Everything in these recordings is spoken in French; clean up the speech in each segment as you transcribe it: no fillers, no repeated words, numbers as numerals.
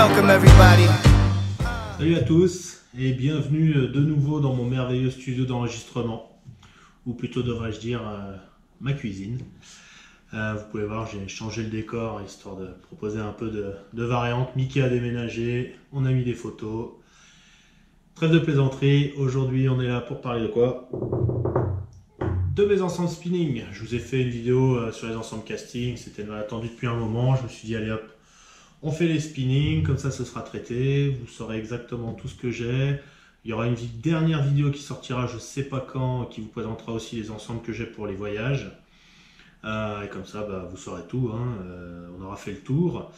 Welcome everybody. Salut à tous et bienvenue de nouveau dans mon merveilleux studio d'enregistrement, ou plutôt devrais-je dire ma cuisine. Vous pouvez voir, j'ai changé le décor histoire de proposer un peu de variante. Mickey a déménagé, on a mis des photos. Trêve de plaisanterie, aujourd'hui on est là pour parler de quoi? De mes ensembles spinning. Je vous ai fait une vidéo sur les ensembles casting, c'était attendu depuis un moment. Je me suis dit allez hop, on fait les spinnings, comme ça ce sera traité, vous saurez exactement tout ce que j'ai. Il y aura une dernière vidéo qui sortira, je sais pas quand, qui vous présentera aussi les ensembles que j'ai pour les voyages. Et comme ça, vous saurez tout, hein. On aura fait le tour.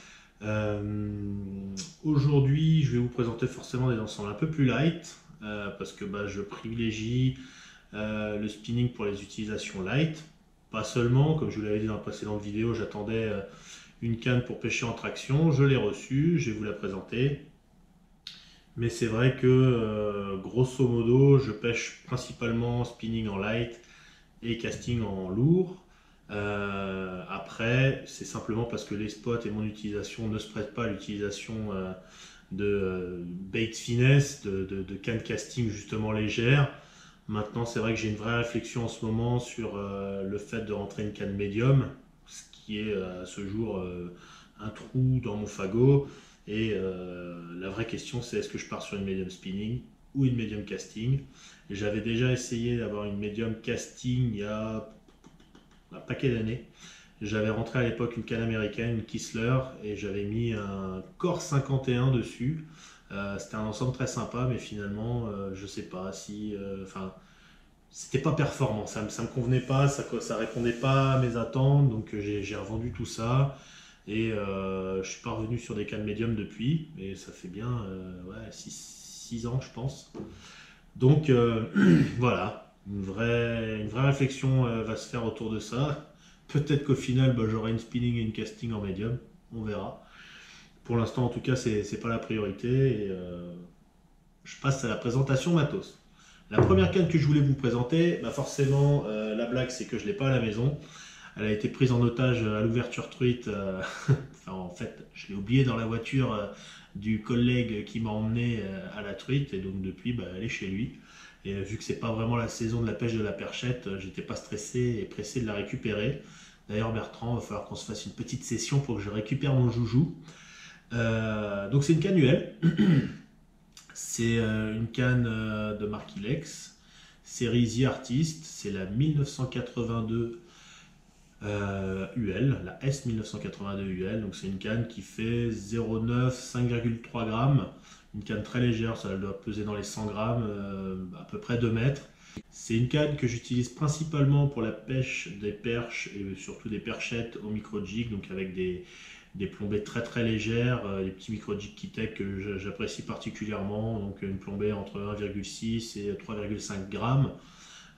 Aujourd'hui, je vais vous présenter forcément des ensembles un peu plus light, parce que je privilégie le spinning pour les utilisations light. Pas seulement, comme je vous l'avais dit dans la précédente vidéo, j'attendais une canne pour pêcher en traction. Je l'ai reçue, je vais vous la présenter. Mais c'est vrai que grosso modo, je pêche principalement spinning en light et casting en lourd. Après, c'est simplement parce que les spots et mon utilisation ne se prêtent pas à l'utilisation de bait finesse, de canne casting justement légère. Maintenant, c'est vrai que j'ai une vraie réflexion en ce moment sur le fait de rentrer une canne médium, ce qui est à ce jour un trou dans mon fagot. Et la vraie question, c'est est-ce que je pars sur une medium spinning ou une medium casting? J'avais déjà essayé d'avoir une medium casting il y a un paquet d'années. J'avais rentré à l'époque une canne américaine, une Kistler, et j'avais mis un Core 51 dessus. C'était un ensemble très sympa, mais finalement, je sais pas si. C'était pas performant, ça me convenait pas, ça répondait pas à mes attentes, donc j'ai revendu tout ça. Et je suis pas revenu sur des cannes médium depuis, et ça fait bien 6 ans, je pense. Donc voilà, une vraie réflexion va se faire autour de ça. Peut-être qu'au final, j'aurai une spinning et une casting en médium, on verra. Pour l'instant, en tout cas, c'est pas la priorité. Et je passe à la présentation matos. La première canne que je voulais vous présenter, forcément, la blague, c'est que je l'ai pas à la maison. Elle a été prise en otage à l'ouverture truite. En fait, je l'ai oubliée dans la voiture du collègue qui m'a emmené à la truite. Et donc, depuis, elle est chez lui. Et vu que c'est pas vraiment la saison de la pêche de la perchette, j'étais pas stressé et pressé de la récupérer. D'ailleurs, Bertrand, il va falloir qu'on se fasse une petite session pour que je récupère mon joujou. Donc, c'est une canne UL. C'est une canne de marque Ilex, série The Artist. C'est la 1982 UL, la S1982 UL. Donc c'est une canne qui fait 0,9, 5,3 grammes. Une canne très légère, ça doit peser dans les 100 grammes, à peu près 2 mètres. C'est une canne que j'utilise principalement pour la pêche des perches et surtout des perchettes au micro-jig, donc avec des plombées très très légères, des petits micro-jig Keitech que j'apprécie particulièrement, donc une plombée entre 1,6 et 3,5 grammes.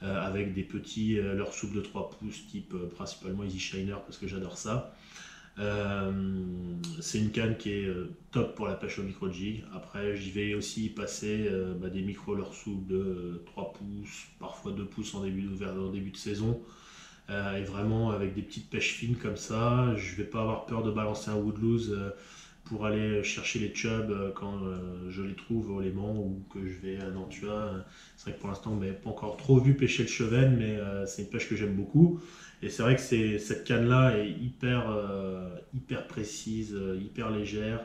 Avec des petits leurres souples de 3 pouces type principalement Easy Shiner parce que j'adore ça. C'est une canne qui est top pour la pêche au micro-jig. Après, j'y vais aussi passer des micro leurres souples de 3 pouces, parfois 2 pouces en début de saison. Et vraiment avec des petites pêches fines comme ça, je vais pas avoir peur de balancer un woodloose pour aller chercher les chubs quand je les trouve au Léman ou que je vais à Nantua. C'est vrai que pour l'instant, on n'a pas encore trop vu pêcher le chevenne, mais c'est une pêche que j'aime beaucoup. Et c'est vrai que cette canne-là est hyper précise, hyper légère.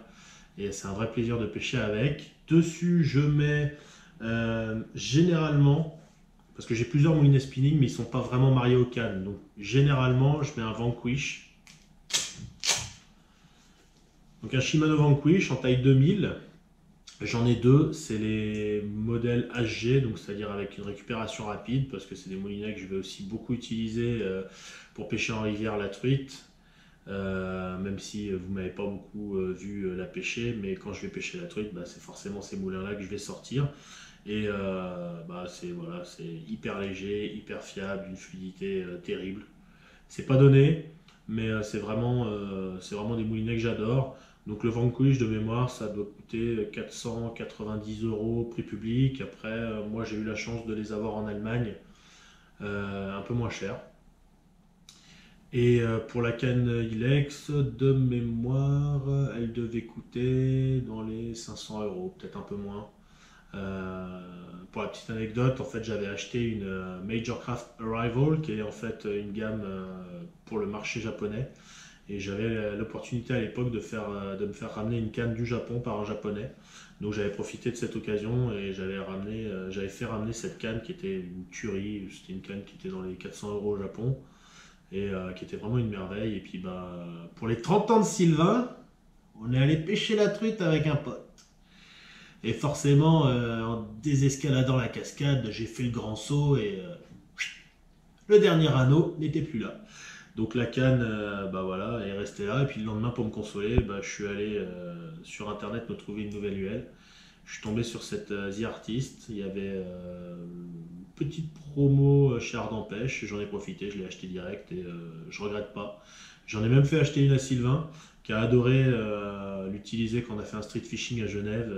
Et c'est un vrai plaisir de pêcher avec. Dessus, je mets généralement, parce que j'ai plusieurs moulinets spinning, mais ils ne sont pas vraiment mariés aux cannes. Donc généralement, je mets un Vanquish. Donc un Shimano Vanquish en taille 2000, j'en ai deux, c'est les modèles HG, donc c'est-à-dire avec une récupération rapide, parce que c'est des moulinets que je vais aussi beaucoup utiliser pour pêcher en rivière la truite, même si vous ne m'avez pas beaucoup vu la pêcher, mais quand je vais pêcher la truite, c'est forcément ces moulins-là que je vais sortir. Et c'est hyper léger, hyper fiable, une fluidité terrible. C'est pas donné, mais c'est vraiment des moulinets que j'adore. Donc le Vanquish de mémoire, ça doit coûter 490 € prix public. Après, moi j'ai eu la chance de les avoir en Allemagne, un peu moins cher. Et pour la canne Ilex, de mémoire, elle devait coûter dans les 500 euros, peut-être un peu moins. Euh, pour la petite anecdote, en fait, j'avais acheté une Major Craft Arrival, qui est en fait une gamme pour le marché japonais. Et j'avais l'opportunité à l'époque de me faire ramener une canne du Japon par un japonais. Donc j'avais profité de cette occasion et j'avais fait ramener cette canne qui était une tuerie. C'était une canne qui était dans les 400 euros au Japon et qui était vraiment une merveille. Et puis bah, pour les 30 ans de Sylvain, on est allé pêcher la truite avec un pote. Et forcément, en désescaladant la cascade, j'ai fait le grand saut et le dernier anneau n'était plus là. Donc la canne, bah voilà, est restée là. Et puis le lendemain, pour me consoler, bah, je suis allé sur internet me trouver une nouvelle UL. Je suis tombé sur cette The Artist. Il y avait une petite promo chez Ardent Pêche. J'en ai profité, je l'ai acheté direct et je regrette pas. J'en ai même fait acheter une à Sylvain qui a adoré l'utiliser quand on a fait un street fishing à Genève.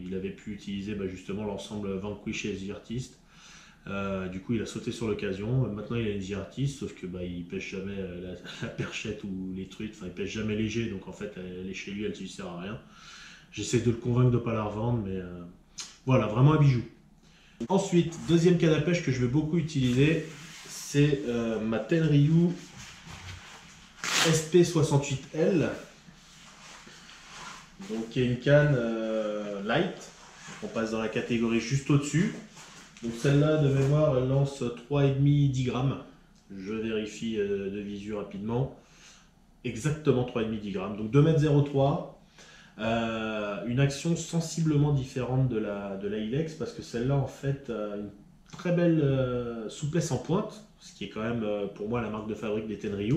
Il avait pu utiliser bah, justement l'ensemble Vanquish et The Artist. Du coup, il a sauté sur l'occasion. Maintenant, il a une The Artist, sauf que bah, il pêche jamais la perchette ou les truites. Enfin, il pêche jamais léger, donc en fait, elle est chez lui, elle ne lui sert à rien. J'essaie de le convaincre de ne pas la revendre, mais voilà, vraiment un bijou. Ensuite, deuxième canne à pêche que je vais beaucoup utiliser, c'est ma Tenryu SP68L. Donc, qui est une canne light. On passe dans la catégorie juste au-dessus. Donc celle-là, de mémoire, elle lance 3,5 10 grammes. Je vérifie de visu rapidement. Exactement 3,5 10 grammes. Donc 2,03 m. Une action sensiblement différente de la Ilex parce que celle-là, en fait, a une très belle souplesse en pointe, ce qui est quand même pour moi la marque de fabrique des Tenryu.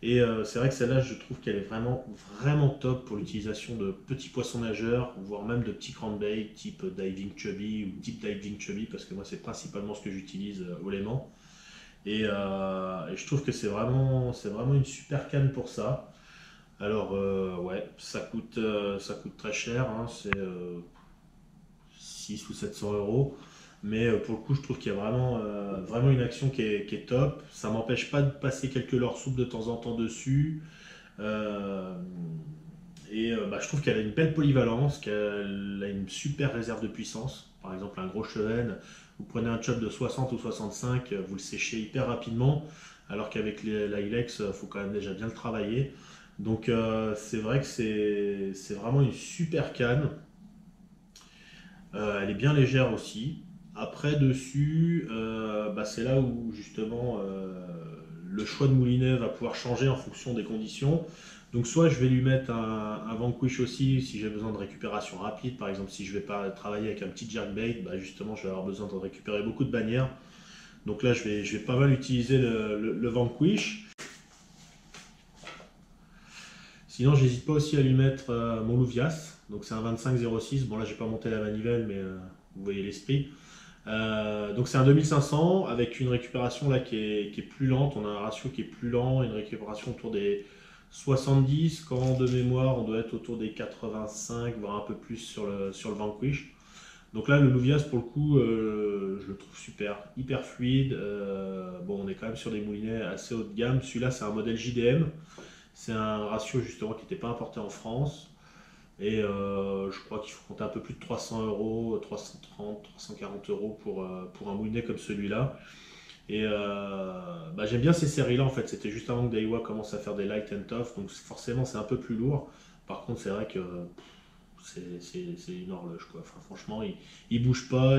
Et c'est vrai que celle-là, je trouve qu'elle est vraiment, vraiment top pour l'utilisation de petits poissons nageurs, voire même de petits crankbait type diving chubby ou type diving chubby, parce que moi, c'est principalement ce que j'utilise au Léman. Et je trouve que c'est vraiment une super canne pour ça. Alors, ouais, ça coûte très cher, hein, c'est 600 ou 700 euros. Mais pour le coup, je trouve qu'il y a vraiment, vraiment une action qui est top. Ça m'empêche pas de passer quelques leurres souples de temps en temps dessus. Euh, bah, je trouve qu'elle a une belle polyvalence, qu'elle a une super réserve de puissance. Par exemple, un gros chevenne, vous prenez un chop de 60 ou 65, vous le séchez hyper rapidement. Alors qu'avec la Ilex, il faut quand même déjà bien le travailler. Donc c'est vrai que c'est vraiment une super canne. Elle est bien légère aussi. Après, dessus, bah, c'est là où justement le choix de moulinet va pouvoir changer en fonction des conditions. Donc, soit je vais lui mettre un Vanquish aussi si j'ai besoin de récupération rapide. Par exemple, si je vais pas travailler avec un petit jerkbait, bah, justement, je vais avoir besoin de récupérer beaucoup de bannières. Donc là, je vais pas mal utiliser le Vanquish. Sinon, j'hésite pas aussi à lui mettre mon Louvias. Donc, c'est un 25-06. Bon, là, j'ai pas monté la manivelle, mais vous voyez l'esprit. Donc c'est un 2500 avec une récupération là qui est plus lente. On a un ratio qui est plus lent, une récupération autour des 70. Quand de mémoire, on doit être autour des 85, voire un peu plus sur le Vanquish. Donc là, le Louvias, pour le coup, je le trouve super, hyper fluide. Bon, on est quand même sur des moulinets assez haut de gamme. Celui-là, c'est un modèle JDM. C'est un ratio justement qui n'était pas importé en France. Et je crois qu'il faut compter un peu plus de 300 euros, 330, 340 euros pour un moulinet comme celui-là. Et bah, j'aime bien ces séries-là en fait. C'était juste avant que Daiwa commence à faire des light and tough, donc forcément c'est un peu plus lourd. Par contre, c'est vrai que c'est une horloge quoi. Enfin, franchement, il bouge pas.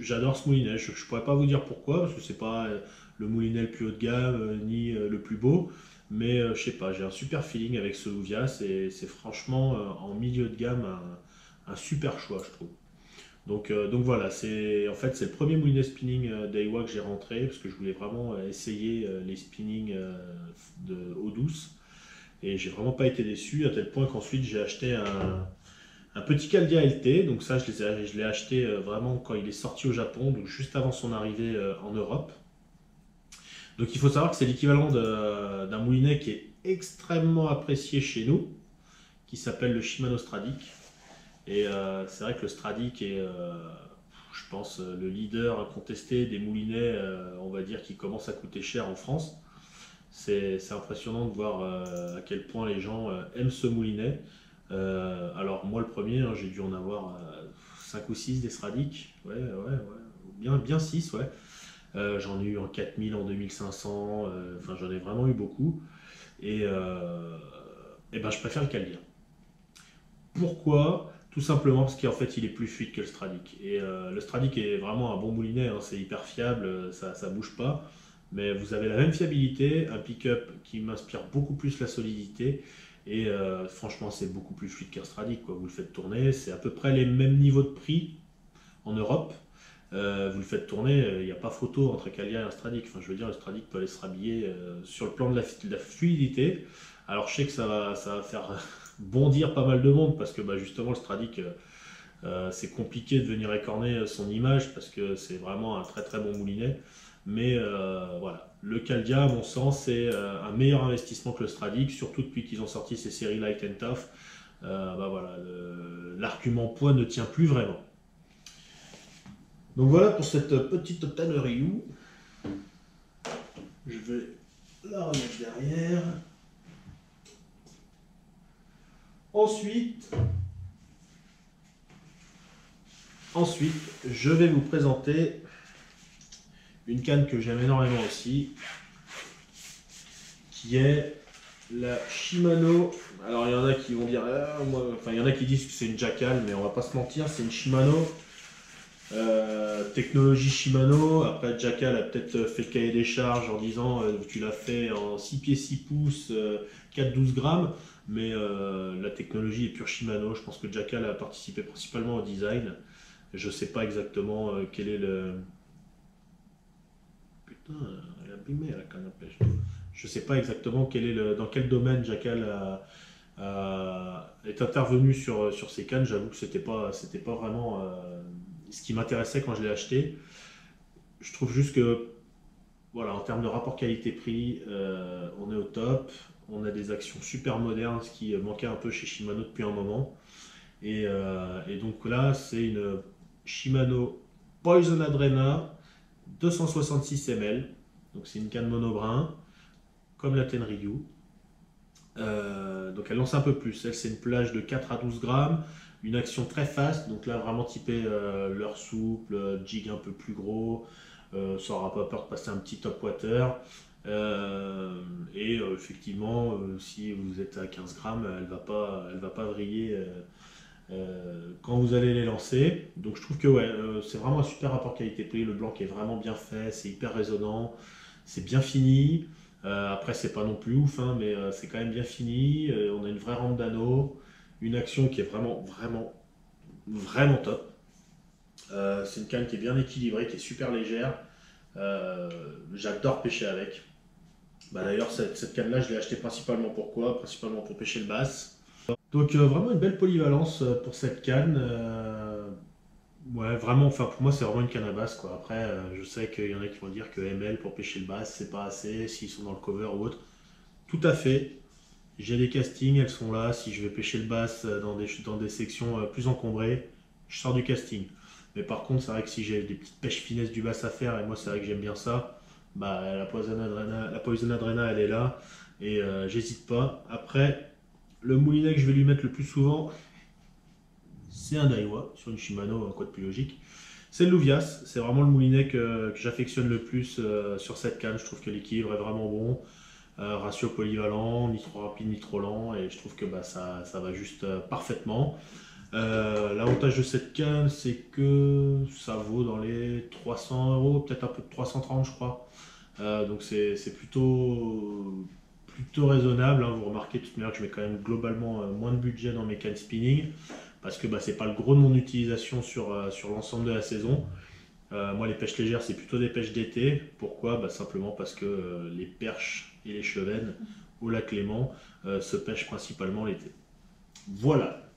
J'adore ce moulinet. Je pourrais pas vous dire pourquoi, parce que c'est pas le moulinet le plus haut de gamme ni le plus beau. Mais je sais pas, j'ai un super feeling avec ce Louvias et c'est franchement en milieu de gamme un super choix, je trouve. Donc voilà, en fait c'est le premier moulinet spinning Daiwa que j'ai rentré parce que je voulais vraiment essayer les spinnings de eau douce et j'ai vraiment pas été déçu à tel point qu'ensuite j'ai acheté un petit Caldia LT. Donc ça je l'ai acheté vraiment quand il est sorti au Japon, donc juste avant son arrivée en Europe. Donc il faut savoir que c'est l'équivalent d'un moulinet qui est extrêmement apprécié chez nous, qui s'appelle le Shimano Stradic. Et c'est vrai que le Stradic est, je pense, le leader incontesté des moulinets, on va dire, qui commencent à coûter cher en France. C'est impressionnant de voir à quel point les gens aiment ce moulinet. Alors moi le premier, hein, j'ai dû en avoir 5 ou 6 des Stradic. Ouais, ouais, ouais. Bien 6, ouais. J'en ai eu en 4000, en 2500, enfin j'en ai vraiment eu beaucoup. Et ben je préfère le Caldia. Pourquoi? Tout simplement parce qu'en fait il est plus fluide que le Stradic. Et le Stradic est vraiment un bon moulinet, hein, c'est hyper fiable, ça bouge pas. Mais vous avez la même fiabilité, un pick-up qui m'inspire beaucoup plus la solidité. Et franchement c'est beaucoup plus fluide qu'un Stradic, quoi. Vous le faites tourner, c'est à peu près les mêmes niveaux de prix en Europe. Vous le faites tourner, il n'y a pas photo entre un Calia et un Stradic. Enfin, je veux dire, le Stradic peut aller se rhabiller sur le plan de la fluidité. Alors, je sais que ça va faire bondir pas mal de monde parce que bah, justement, le Stradic, c'est compliqué de venir écorner son image parce que c'est vraiment un très très bon moulinet. Mais voilà, le Caldia, à mon sens, c'est un meilleur investissement que le Stradic, surtout depuis qu'ils ont sorti ces séries Light and Tough. Bah voilà, l'argument poids ne tient plus vraiment. Donc voilà pour cette petite tannerie. Je vais la remettre derrière. Ensuite, je vais vous présenter une canne que j'aime énormément aussi, qui est la Shimano. Alors il y en a qui vont dire, il y en a qui disent que c'est une Jackal, mais on va pas se mentir, c'est une Shimano. Technologie Shimano. Après, Jackal a peut-être fait le cahier des charges en disant tu l'as fait en 6 pieds 6 pouces, 4-12 grammes. Mais la technologie est pure Shimano. Je pense que Jackal a participé principalement au design. Je sais pas exactement quel est le. Putain, elle est abîmée la canne à pêche. Je sais pas exactement dans quel domaine Jackal est intervenu sur ces cannes. J'avoue que c'était pas vraiment ce qui m'intéressait quand je l'ai acheté. Je trouve juste que, voilà, en termes de rapport qualité-prix, on est au top. On a des actions super modernes, ce qui manquait un peu chez Shimano depuis un moment. Et donc là, c'est une Shimano Poison Adrena 266 ml. Donc c'est une canne monobrin, comme la Tenryu. Donc elle lance un peu plus. Elle, c'est une plage de 4 à 12 grammes. Une action très fast, donc là vraiment typé leurre souple, jig un peu plus gros, ça n'aura pas peur de passer un petit top water. Effectivement, si vous êtes à 15 grammes, elle va pas vriller quand vous allez les lancer. Donc je trouve que ouais, c'est vraiment un super rapport qualité-prix. Le blanc qui est vraiment bien fait, c'est hyper résonnant, c'est bien fini. Après, c'est pas non plus ouf, hein, mais c'est quand même bien fini. On a une vraie rampe d'anneau, une action qui est vraiment, vraiment, vraiment top. C'est une canne qui est bien équilibrée, qui est super légère. J'adore pêcher avec. Bah, d'ailleurs, cette canne-là, je l'ai achetée principalement pour quoi? Principalement pour pêcher le bass. Donc, vraiment une belle polyvalence pour cette canne. Ouais, vraiment, enfin pour moi, c'est vraiment une canne à basse, quoi. Après, je sais qu'il y en a qui vont dire que ML pour pêcher le bass, c'est pas assez, s'ils sont dans le cover ou autre. Tout à fait. J'ai des castings, elles sont là. Si je vais pêcher le bass dans des sections plus encombrées, je sors du casting. Mais par contre, c'est vrai que si j'ai des petites pêches finesses du bass à faire, et moi c'est vrai que j'aime bien ça, bah la Poison Adrena, elle est là. Et j'hésite pas. Après, le moulinet que je vais lui mettre le plus souvent, c'est un Daiwa sur une Shimano, quoi de plus logique. C'est le Louvias, c'est vraiment le moulinet que j'affectionne le plus sur cette canne. Je trouve que l'équilibre est vraiment bon. Ratio polyvalent, ni trop rapide ni trop lent, et je trouve que bah, ça va juste parfaitement. L'avantage de cette canne, c'est que ça vaut dans les 300 euros, peut-être un peu de 330, je crois. Donc c'est plutôt raisonnable, hein. Vous remarquez de toute manière que je mets quand même globalement moins de budget dans mes cannes spinning parce que bah, c'est pas le gros de mon utilisation sur l'ensemble de la saison. Moi, les pêches légères, c'est plutôt des pêches d'été. Pourquoi? Bah, simplement parce que les perches et les chevennes au lac Léman se pêchent principalement l'été. Voilà.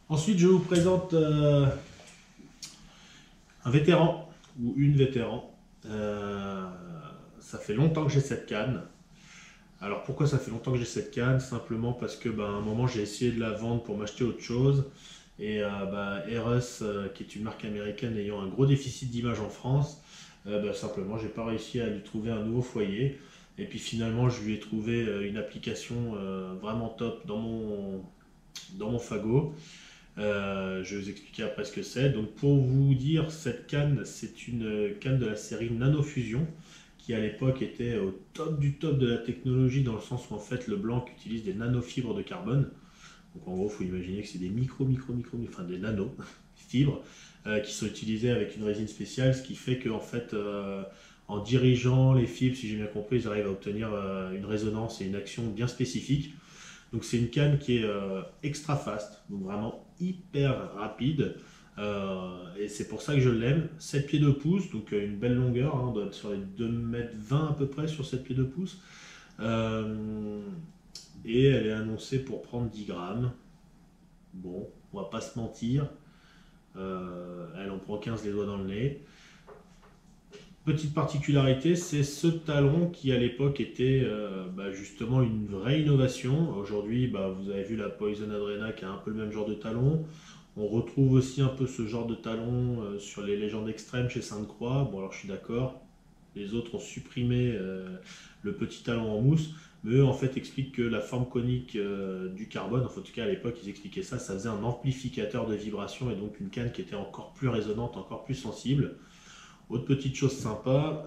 Ensuite, je vous présente un vétéran ou une vétéran. ça fait longtemps que j'ai cette canne. Alors pourquoi ça fait longtemps que j'ai cette canne? Simplement parce que à un moment j'ai essayé de la vendre pour m'acheter autre chose. Et Eros, qui est une marque américaine ayant un gros déficit d'image en France, simplement j'ai pas réussi à lui trouver un nouveau foyer. Et puis finalement je lui ai trouvé une application vraiment top dans mon Fago. Je vais vous expliquer après ce que c'est. Donc pour vous dire, cette canne, c'est une canne de la série Nanofusion qui à l'époque était au top du top de la technologie dans le sens où en fait le blanc utilise des nanofibres de carbone. Donc en gros, il faut imaginer que c'est des enfin des nanofibres qui sont utilisées avec une résine spéciale, ce qui fait que en fait, en dirigeant les fibres, si j'ai bien compris, ils arrivent à obtenir une résonance et une action bien spécifique. Donc c'est une canne qui est extra fast, donc vraiment hyper rapide. Et c'est pour ça que je l'aime. 7 pieds 2 pouces, donc une belle longueur, hein, on doit être sur les 2,20 m à peu près sur 7 pieds 2 pouces. Et elle est annoncée pour prendre 10 grammes. Bon, on va pas se mentir. Elle en prend 15 les doigts dans le nez. Petite particularité, c'est ce talon qui à l'époque était justement une vraie innovation. Aujourd'hui, vous avez vu la Poison Adrena qui a un peu le même genre de talon. On retrouve aussi un peu ce genre de talon sur les légendes extrêmes chez Sainte-Croix. Bon, alors je suis d'accord, les autres ont supprimé le petit talon en mousse, mais eux en fait expliquent que la forme conique du carbone, en tout cas à l'époque ils expliquaient ça, ça faisait un amplificateur de vibration et donc une canne qui était encore plus résonante, encore plus sensible. Autre petite chose sympa,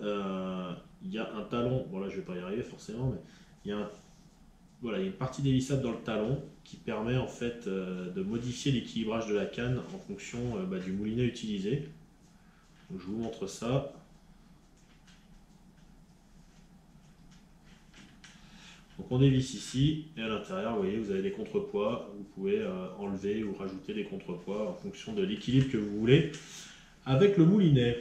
il y a un talon, bon là je vais pas y arriver forcément, mais il y a voilà, il y a une partie dévissable dans le talon qui permet en fait de modifier l'équilibrage de la canne en fonction du moulinet utilisé. Donc, je vous montre ça. Donc on dévisse ici et à l'intérieur, vous voyez, vous avez des contrepoids. Vous pouvez enlever ou rajouter des contrepoids en fonction de l'équilibre que vous voulez avec le moulinet.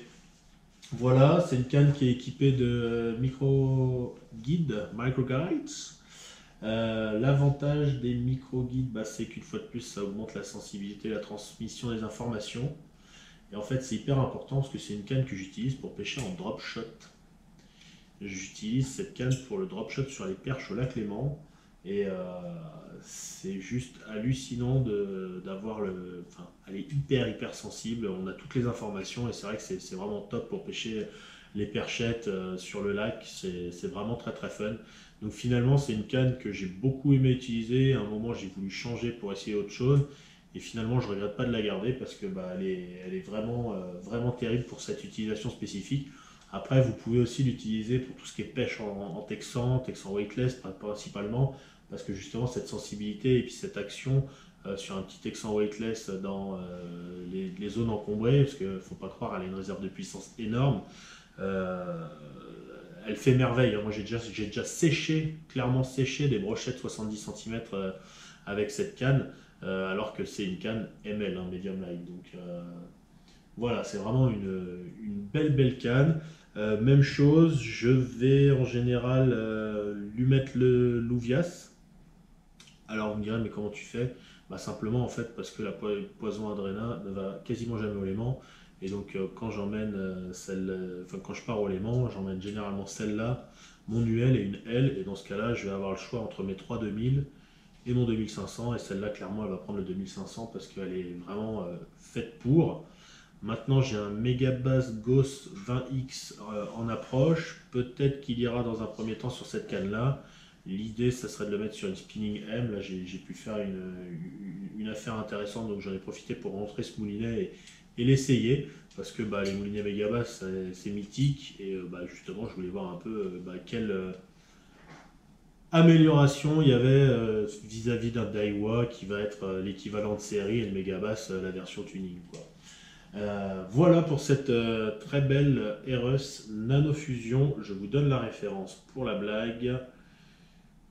Voilà, c'est une canne qui est équipée de micro-guides. L'avantage des micro-guides, c'est qu'une fois de plus, ça augmente la sensibilité, la transmission des informations. Et en fait, c'est hyper important parce que c'est une canne que j'utilise pour pêcher en drop shot. J'utilise cette canne pour le drop shot sur les perches au lac Léman. Et c'est juste hallucinant d'avoir le... Enfin, elle est hyper sensible, on a toutes les informations et c'est vrai que c'est vraiment top pour pêcher les perchettes sur le lac, c'est vraiment très fun. Donc finalement c'est une canne que j'ai beaucoup aimé utiliser, à un moment j'ai voulu changer pour essayer autre chose et finalement je regrette pas de la garder parce que elle est vraiment terrible pour cette utilisation spécifique. Après vous pouvez aussi l'utiliser pour tout ce qui est pêche en texan weightless principalement, parce que justement cette sensibilité et puis cette action sur un petit texan weightless dans les zones encombrées, parce qu'il ne faut pas croire, elle a une réserve de puissance énorme, elle fait merveille. Moi j'ai déjà séché, clairement séché des brochettes 70 cm avec cette canne, alors que c'est une canne ML, hein, medium light. Donc voilà, c'est vraiment une belle canne. Même chose, je vais en général lui mettre le Louvias. Alors vous me direz, mais comment tu fais? Simplement en fait parce que la Poison Adrena ne va quasiment jamais au Léman. Et donc quand j'emmène quand je pars au Léman, j'emmène généralement celle-là, mon UL et une L. Et dans ce cas-là, je vais avoir le choix entre mes 3 2000 et mon 2500. Et celle-là, clairement, elle va prendre le 2500 parce qu'elle est vraiment faite pour. Maintenant, j'ai un Megabass Ghost 20X en approche. Peut-être qu'il ira dans un premier temps sur cette canne-là. L'idée, ça serait de le mettre sur une Spinning M. Là, j'ai pu faire une affaire intéressante, donc j'en ai profité pour rentrer ce moulinet et l'essayer. Parce que les moulinets Megabass, c'est mythique. Et justement, je voulais voir un peu quelle amélioration il y avait vis-à-vis d'un Daiwa qui va être l'équivalent de série et le Megabass, la version tuning, quoi. Voilà pour cette très belle Eros Nanofusion. Je vous donne la référence pour la blague.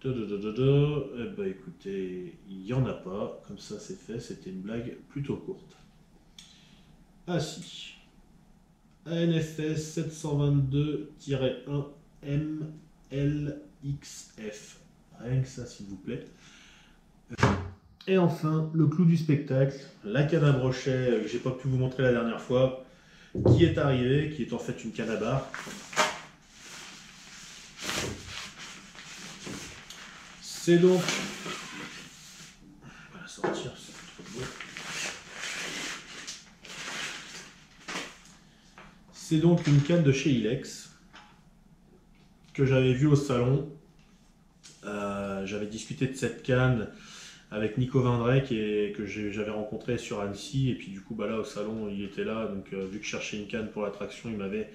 Écoutez, il n'y en a pas. Comme ça, c'est fait. C'était une blague plutôt courte. Ah si. ANFS 722-1 MLXF. Rien que ça, s'il vous plaît. Et enfin, le clou du spectacle, la canne à brochet que j'ai pas pu vous montrer la dernière fois, qui est arrivée, qui est en fait une canne à barre. C'est donc... On va la sortir, c'est trop beau. C'est donc une canne de chez Ilex que j'avais vue au salon. J'avais discuté de cette canne avec Nico Vindrek et que j'avais rencontré sur Annecy. Et puis du coup, bah là au salon, il était là. Donc vu que je cherchais une canne pour la traction, il m'avait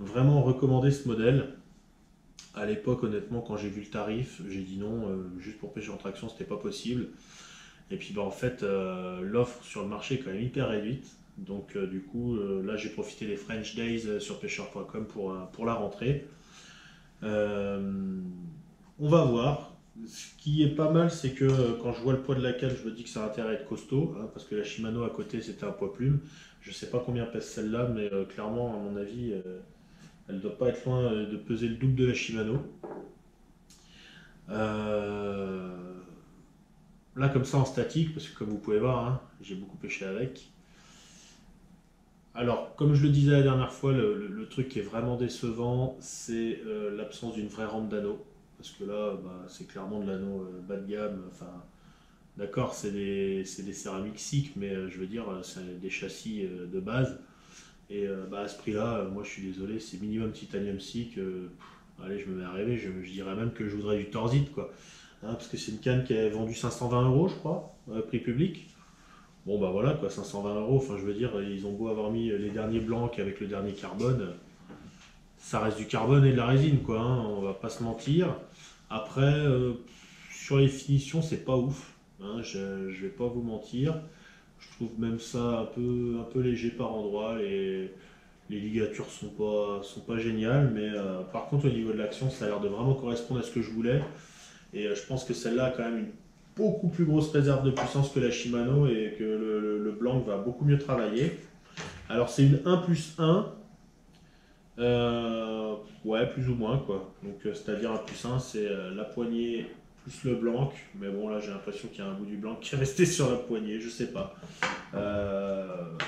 vraiment recommandé ce modèle. À l'époque, honnêtement, quand j'ai vu le tarif, j'ai dit non. Juste pour pêcher en traction, c'était pas possible. Et puis bah, en fait, l'offre sur le marché est quand même hyper réduite. Donc du coup, là j'ai profité des French Days sur pêcheur.com pour la rentrée. Euh, on va voir. Ce qui est pas mal, c'est que quand je vois le poids de la canne, je me dis que ça a intérêt à être costaud, hein, parce que la Shimano à côté c'était un poids plume. Je sais pas combien pèse celle-là, mais clairement, à mon avis, elle doit pas être loin de peser le double de la Shimano. Euh, Là, comme ça en statique, parce que comme vous pouvez voir, hein, j'ai beaucoup pêché avec. Alors, comme je le disais la dernière fois, le truc qui est vraiment décevant, c'est l'absence d'une vraie rampe d'anneau. Parce que là, bah, c'est clairement de l'anneau bas de gamme. Enfin, d'accord, c'est des céramiques SICK, mais je veux dire, c'est des châssis de base. Et bah, à ce prix-là, moi je suis désolé, c'est minimum titanium SICK. Allez, je me mets à rêver, je dirais même que je voudrais du Torzite, quoi. Hein, parce que c'est une canne qui est vendue 520 euros, je crois, prix public. Bon bah voilà quoi, 520 euros, enfin je veux dire, ils ont beau avoir mis les derniers blancs avec le dernier carbone, ça reste du carbone et de la résine quoi, hein, on va pas se mentir. Après, sur les finitions, c'est pas ouf, hein, je vais pas vous mentir. Je trouve même ça un peu léger par endroits, les ligatures sont pas géniales, mais par contre au niveau de l'action, ça a l'air de vraiment correspondre à ce que je voulais. Et je pense que celle-là a quand même une beaucoup plus grosse réserve de puissance que la Shimano et que le Blanc va beaucoup mieux travailler. Alors c'est une 1 plus 1, ouais, plus ou moins quoi. Donc c'est-à-dire 1 plus 1, c'est la poignée plus le Blanc. Mais bon, là j'ai l'impression qu'il y a un bout du Blanc qui est resté sur la poignée, je sais pas. Euh,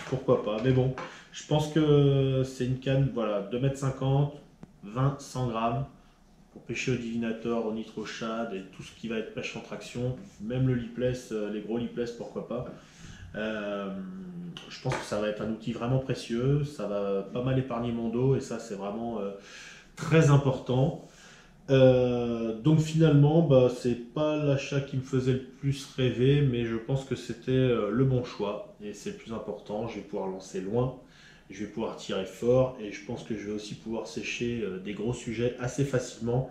Pourquoi pas. Mais bon, je pense que c'est une canne, voilà, 2,50 m, 20-100 grammes pour pêcher au divinator, au nitro shad et tout ce qui va être pêche en traction, même le lipless, les gros lipless, pourquoi pas. Euh, je pense que ça va être un outil vraiment précieux, ça va pas mal épargner mon dos et ça c'est vraiment très important. Donc finalement, bah, c'est pas l'achat qui me faisait le plus rêver, mais je pense que c'était le bon choix et c'est le plus important. Je vais pouvoir lancer loin, je vais pouvoir tirer fort et je pense que je vais aussi pouvoir sécher des gros sujets assez facilement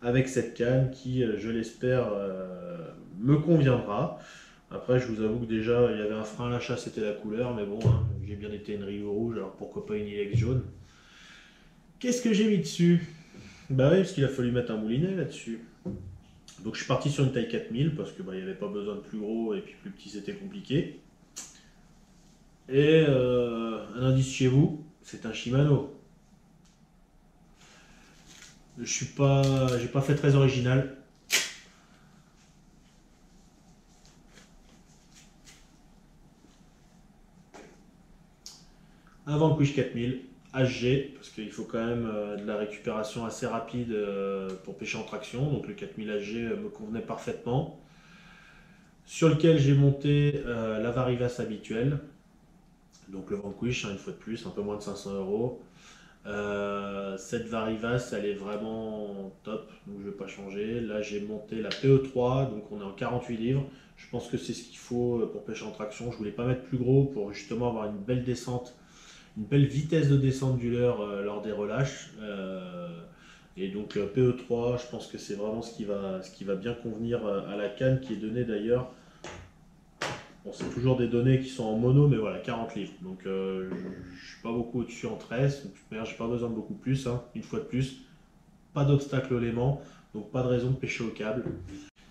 avec cette canne qui, je l'espère, me conviendra. Après, je vous avoue que déjà, il y avait un frein à l'achat, c'était la couleur, mais bon, hein, j'ai bien été une Rio rouge, alors pourquoi pas une Ilex jaune. Qu'est-ce que j'ai mis dessus? Bah oui, parce qu'il a fallu mettre un moulinet là-dessus. Donc je suis parti sur une taille 4000 parce que bah, il n'y avait pas besoin de plus gros et puis plus petit c'était compliqué. Et un indice chez vous, c'est un Shimano. J'ai pas fait très original. Un Vanquish 4000 HG parce qu'il faut quand même de la récupération assez rapide pour pêcher en traction. Donc le 4000 HG me convenait parfaitement. Sur lequel j'ai monté la Varivas habituelle. Donc le Vanquish, hein, une fois de plus, un peu moins de 500 euros. Cette Varivas, elle est vraiment top, donc je ne vais pas changer. Là, j'ai monté la PE3, donc on est en 48 livres. Je pense que c'est ce qu'il faut pour pêcher en traction. Je voulais pas mettre plus gros pour justement avoir une belle descente, une belle vitesse de descente du leurre lors des relâches. Et donc PE3, je pense que c'est vraiment ce qui va bien convenir à la canne qui est donnée d'ailleurs. Bon, c'est toujours des données qui sont en mono, mais voilà, 40 livres. Donc je ne suis pas beaucoup au-dessus en tresse. De toute manière, j'ai pas besoin de beaucoup plus, hein, une fois de plus. Pas d'obstacle au léman, donc pas de raison de pêcher au câble.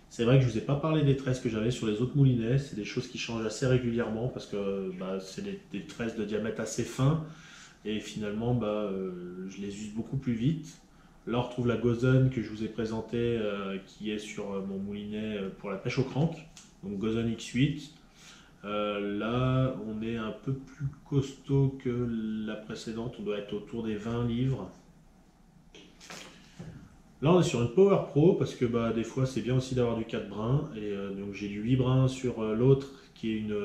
C'est vrai que je ne vous ai pas parlé des tresses que j'avais sur les autres moulinets. C'est des choses qui changent assez régulièrement parce que bah, c'est des tresses de diamètre assez fin. Et finalement, bah, je les use beaucoup plus vite. Là, on retrouve la Gozen que je vous ai présentée qui est sur mon moulinet pour la pêche au crank. Donc Gozen X8. Là, on est un peu plus costaud que la précédente. On doit être autour des 20 livres. Là, on est sur une Power Pro parce que bah, des fois, c'est bien aussi d'avoir du 4 brins. Et donc, j'ai du 8 brins sur l'autre qui est une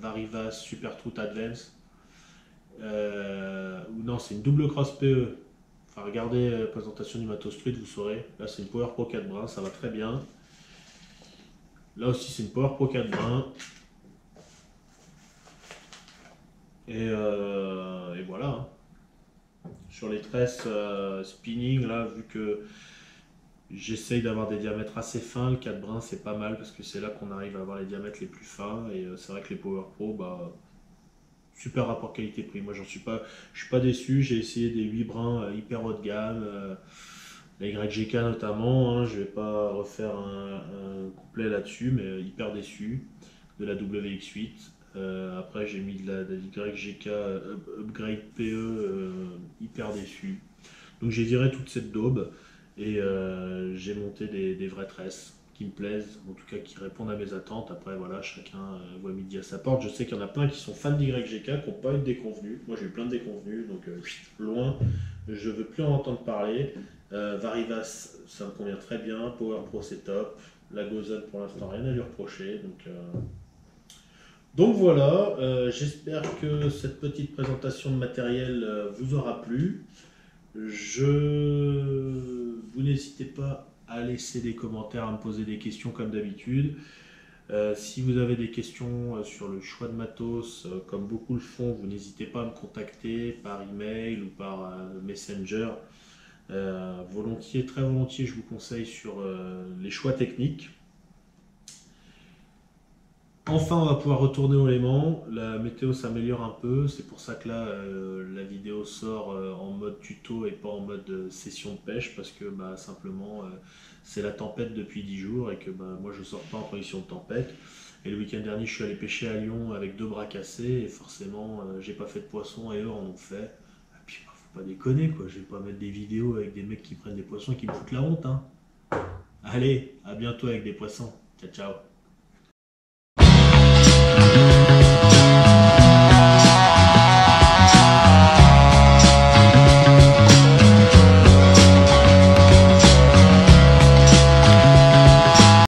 Varivas Super Truth Advance. Ou non, c'est une double cross PE. Enfin, regardez la présentation du Matos Street, vous saurez. Là, c'est une Power Pro 4 brins, ça va très bien. Là aussi, c'est une Power Pro 4 brins. Et voilà, hein. Sur les tresses spinning, là, vu que j'essaye d'avoir des diamètres assez fins, le 4 brins c'est pas mal parce que c'est là qu'on arrive à avoir les diamètres les plus fins. Et c'est vrai que les Power Pro, bah, super rapport qualité-prix. Moi, je suis pas déçu. J'ai essayé des 8 brins hyper haut de gamme, la YGK notamment. Hein. Je vais pas refaire un couplet là-dessus, mais hyper déçu de la WX8. Après, j'ai mis de la YGK Upgrade PE, hyper déçu. Donc, j'ai viré toute cette daube et j'ai monté des vraies tresses qui me plaisent, en tout cas qui répondent à mes attentes. Après, voilà, chacun voit midi à sa porte. Je sais qu'il y en a plein qui sont fans d'YGK, qui n'ont pas eu de déconvenus. Moi, j'ai eu plein de déconvenus, donc loin, je veux plus en entendre parler. Varivas, ça me convient très bien. Power Pro, c'est top. La Gozen, pour l'instant, rien à lui reprocher. Donc voilà, j'espère que cette petite présentation de matériel vous aura plu. Vous n'hésitez pas à laisser des commentaires, à me poser des questions comme d'habitude. Si vous avez des questions sur le choix de matos, comme beaucoup le font, vous n'hésitez pas à me contacter par email ou par Messenger. Volontiers, très volontiers, je vous conseille sur les choix techniques. Enfin, on va pouvoir retourner au Léman. La météo s'améliore un peu. C'est pour ça que là, la vidéo sort en mode tuto et pas en mode session de pêche parce que bah, simplement, c'est la tempête depuis 10 jours et que bah, moi, je sors pas en condition de tempête. Et le week-end dernier, je suis allé pêcher à Lyon avec 2 bras cassés et forcément, j'ai pas fait de poisson et eux en ont fait. Et puis, bah, faut pas déconner, quoi. Je vais pas mettre des vidéos avec des mecs qui prennent des poissons et qui me foutent la honte, hein. Allez, à bientôt avec des poissons. Ciao, ciao.